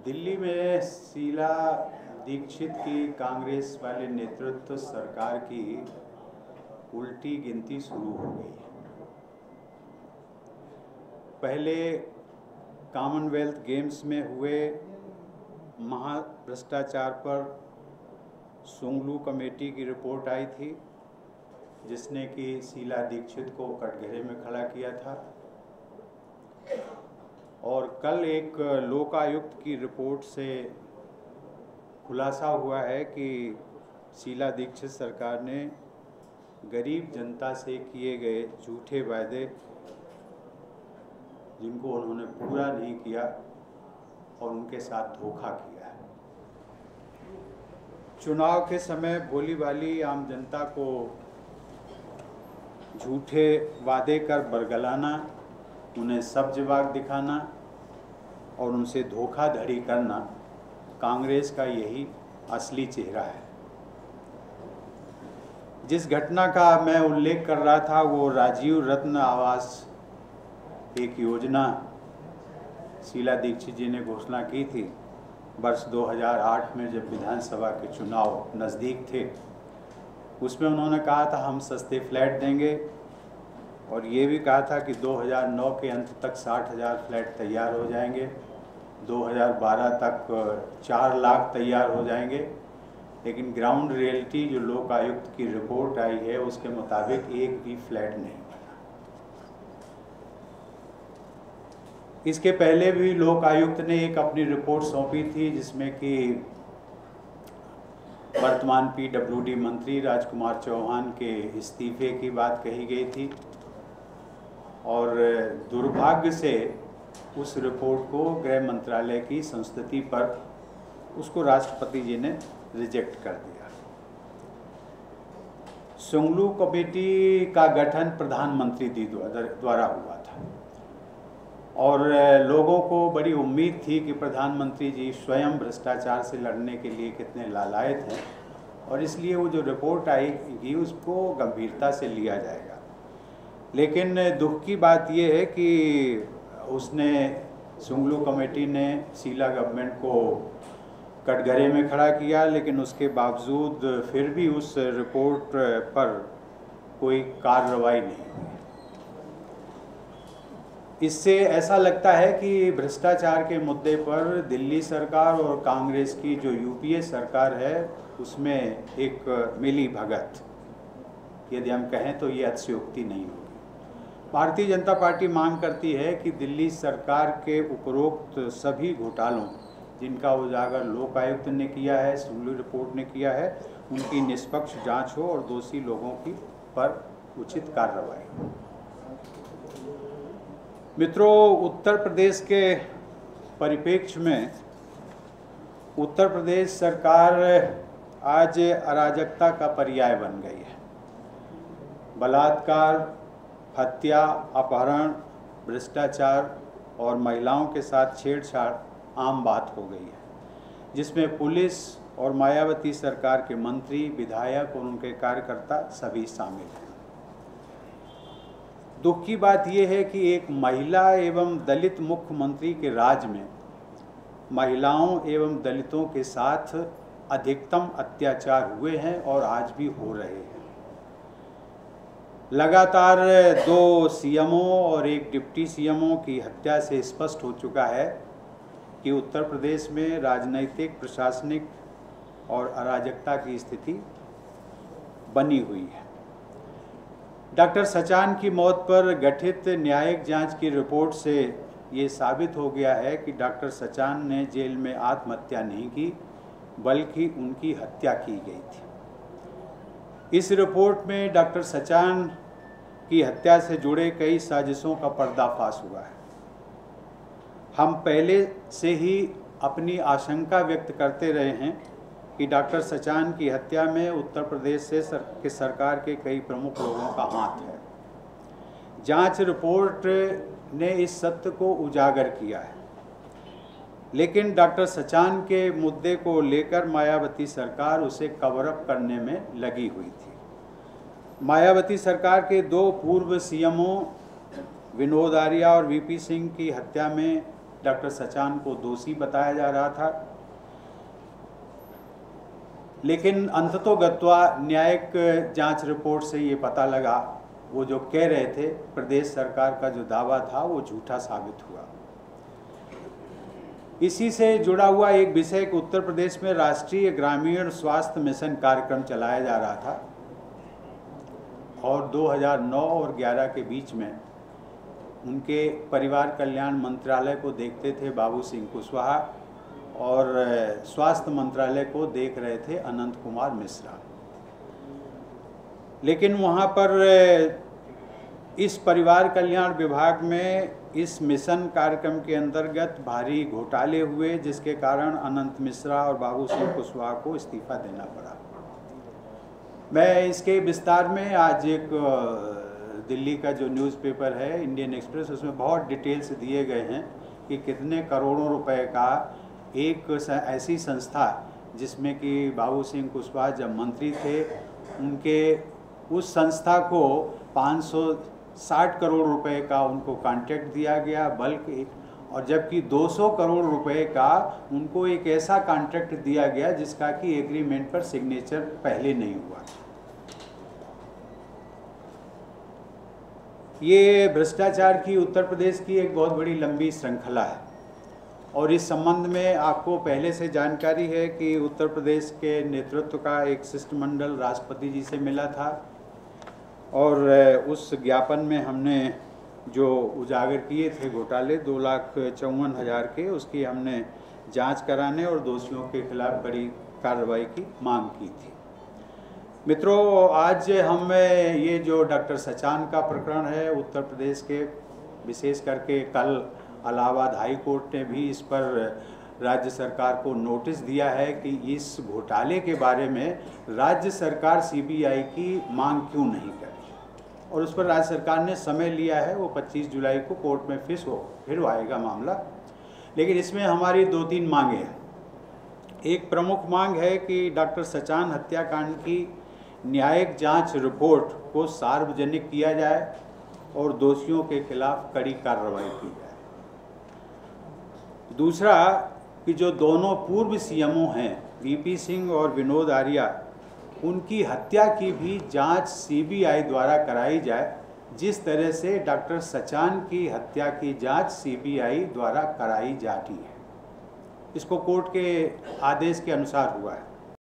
दिल्ली में शीला दीक्षित की कांग्रेस वाले नेतृत्व सरकार की उल्टी गिनती शुरू हो गई है। पहले कॉमनवेल्थ गेम्स में हुए महाभ्रष्टाचार पर सुंगलू कमेटी की रिपोर्ट आई थी, जिसने कि शीला दीक्षित को कटघरे में खड़ा किया था। और कल एक लोकायुक्त की रिपोर्ट से खुलासा हुआ है कि शीला दीक्षित सरकार ने गरीब जनता से किए गए झूठे वायदे, जिनको उन्होंने पूरा नहीं किया और उनके साथ धोखा किया है। चुनाव के समय भोली भाली आम जनता को झूठे वादे कर बरगलाना, उन्हें सब्ज़बाग दिखाना और उनसे धोखाधड़ी करना कांग्रेस का यही असली चेहरा है। जिस घटना का मैं उल्लेख कर रहा था वो राजीव रत्न आवास एक योजना शीला दीक्षित जी ने घोषणा की थी वर्ष 2008 में, जब विधानसभा के चुनाव नज़दीक थे। उसमें उन्होंने कहा था हम सस्ते फ्लैट देंगे और ये भी कहा था कि 2009 के अंत तक 60,000 फ्लैट तैयार हो जाएंगे, 2012 तक 4 लाख तैयार हो जाएंगे। लेकिन ग्राउंड रियलिटी जो लोकायुक्त की रिपोर्ट आई है उसके मुताबिक एक भी फ्लैट नहीं बना। इसके पहले भी लोकायुक्त ने एक अपनी रिपोर्ट सौंपी थी, जिसमें कि वर्तमान पीडब्ल्यूडी मंत्री राजकुमार चौहान के इस्तीफे की बात कही गई थी और दुर्भाग्य से उस रिपोर्ट को गृह मंत्रालय की संस्तुति पर उसको राष्ट्रपति जी ने रिजेक्ट कर दिया। सुंगलू कमेटी का गठन प्रधानमंत्री जी द्वारा हुआ था और लोगों को बड़ी उम्मीद थी कि प्रधानमंत्री जी स्वयं भ्रष्टाचार से लड़ने के लिए कितने लालायत हैं और इसलिए वो जो रिपोर्ट आएगी उसको गंभीरता से लिया जाएगा। लेकिन दुख की बात ये है कि उसने सुंगलू कमेटी ने शीला गवर्नमेंट को कटघरे में खड़ा किया, लेकिन उसके बावजूद फिर भी उस रिपोर्ट पर कोई कार्रवाई नहीं हुई। इससे ऐसा लगता है कि भ्रष्टाचार के मुद्दे पर दिल्ली सरकार और कांग्रेस की जो यूपीए सरकार है उसमें एक मिली भगत, यदि हम कहें तो ये अतिशयोक्ति नहीं होगी। भारतीय जनता पार्टी मांग करती है कि दिल्ली सरकार के उपरोक्त सभी घोटालों जिनका उजागर लोकायुक्त ने किया है, सुंगलू रिपोर्ट ने किया है, उनकी निष्पक्ष जांच हो और दोषी लोगों की पर उचित कार्रवाई हो। मित्रों, उत्तर प्रदेश के परिप्रेक्ष्य में उत्तर प्रदेश सरकार आज अराजकता का पर्याय बन गई है। बलात्कार, हत्या, अपहरण, भ्रष्टाचार और महिलाओं के साथ छेड़छाड़ आम बात हो गई है, जिसमें पुलिस और मायावती सरकार के मंत्री, विधायक और उनके कार्यकर्ता सभी शामिल हैं। दुख की बात यह है कि एक महिला एवं दलित मुख्यमंत्री के राज में महिलाओं एवं दलितों के साथ अधिकतम अत्याचार हुए हैं और आज भी हो रहे हैं। लगातार 2 सीएमओ और एक डिप्टी सीएमओ की हत्या से स्पष्ट हो चुका है कि उत्तर प्रदेश में राजनीतिक, प्रशासनिक और अराजकता की स्थिति बनी हुई है। डॉक्टर सचान की मौत पर गठित न्यायिक जांच की रिपोर्ट से ये साबित हो गया है कि डॉक्टर सचान ने जेल में आत्महत्या नहीं की, बल्कि उनकी हत्या की गई थी। इस रिपोर्ट में डॉक्टर सचान की हत्या से जुड़े कई साजिशों का पर्दाफाश हुआ है। हम पहले से ही अपनी आशंका व्यक्त करते रहे हैं कि डॉक्टर सचान की हत्या में उत्तर प्रदेश के सरकार के कई प्रमुख लोगों का हाथ है। जांच रिपोर्ट ने इस सत्य को उजागर किया है, लेकिन डॉक्टर सचान के मुद्दे को लेकर मायावती सरकार उसे कवर अप करने में लगी हुई थी। मायावती सरकार के 2 पूर्व सीएमओ विनोद आर्या और वीपी सिंह की हत्या में डॉक्टर सचान को दोषी बताया जा रहा था। लेकिन अंततोगत्वा न्यायिक जांच रिपोर्ट से ये पता लगा, वो जो कह रहे थे, प्रदेश सरकार का जो दावा था वो झूठा साबित हुआ। इसी से जुड़ा हुआ एक विषय कि उत्तर प्रदेश में राष्ट्रीय ग्रामीण स्वास्थ्य मिशन कार्यक्रम चलाया जा रहा था और 2009 और 11 के बीच में उनके परिवार कल्याण मंत्रालय को देखते थे बाबू सिंह कुशवाहा और स्वास्थ्य मंत्रालय को देख रहे थे अनंत कुमार मिश्रा। लेकिन वहाँ पर इस परिवार कल्याण विभाग में इस मिशन कार्यक्रम के अंतर्गत भारी घोटाले हुए, जिसके कारण अनंत मिश्रा और बाबू सिंह कुशवाहा को इस्तीफा देना पड़ा। मैं इसके विस्तार में आज एक दिल्ली का जो न्यूज़पेपर है इंडियन एक्सप्रेस, उसमें बहुत डिटेल्स दिए गए हैं कि कितने करोड़ों रुपए का एक ऐसी संस्था जिसमें कि बाबू सिंह कुशवाहा जब मंत्री थे, उनके उस संस्था को 560 करोड़ रुपए का उनको कॉन्ट्रैक्ट दिया गया बल्कि, और जबकि 200 करोड़ रुपए का उनको एक ऐसा कॉन्ट्रैक्ट दिया गया जिसका कि एग्रीमेंट पर सिग्नेचर पहले नहीं हुआ। ये भ्रष्टाचार की उत्तर प्रदेश की एक बहुत बड़ी लंबी श्रृंखला है और इस संबंध में आपको पहले से जानकारी है कि उत्तर प्रदेश के नेतृत्व का एक शिष्टमंडल राष्ट्रपति जी से मिला था और उस ज्ञापन में हमने जो उजागर किए थे घोटाले 2,54,000 के, उसकी हमने जांच कराने और दोषियों के खिलाफ कड़ी कार्रवाई की मांग की थी। मित्रों, आज हम ये जो डॉक्टर सचान का प्रकरण है उत्तर प्रदेश के, विशेष करके कल इलाहाबाद हाई कोर्ट ने भी इस पर राज्य सरकार को नोटिस दिया है कि इस घोटाले के बारे में राज्य सरकार सीबीआई की मांग क्यों नहीं करे, और उस पर राज्य सरकार ने समय लिया है। वो 25 जुलाई को कोर्ट में फिर आएगा मामला। लेकिन इसमें हमारी 2-3 मांगे हैं। एक प्रमुख मांग है कि डॉक्टर सचान हत्याकांड की न्यायिक जांच रिपोर्ट को सार्वजनिक किया जाए और दोषियों के खिलाफ कड़ी कार्रवाई की जाए। दूसरा कि जो दोनों पूर्व सीएमओ हैं वीपी सिंह और विनोद आर्या, उनकी हत्या की भी जांच सीबीआई द्वारा कराई जाए, जिस तरह से डॉक्टर सचान की हत्या की जांच सीबीआई द्वारा कराई जाती है। इसको कोर्ट के आदेश के अनुसार हुआ है।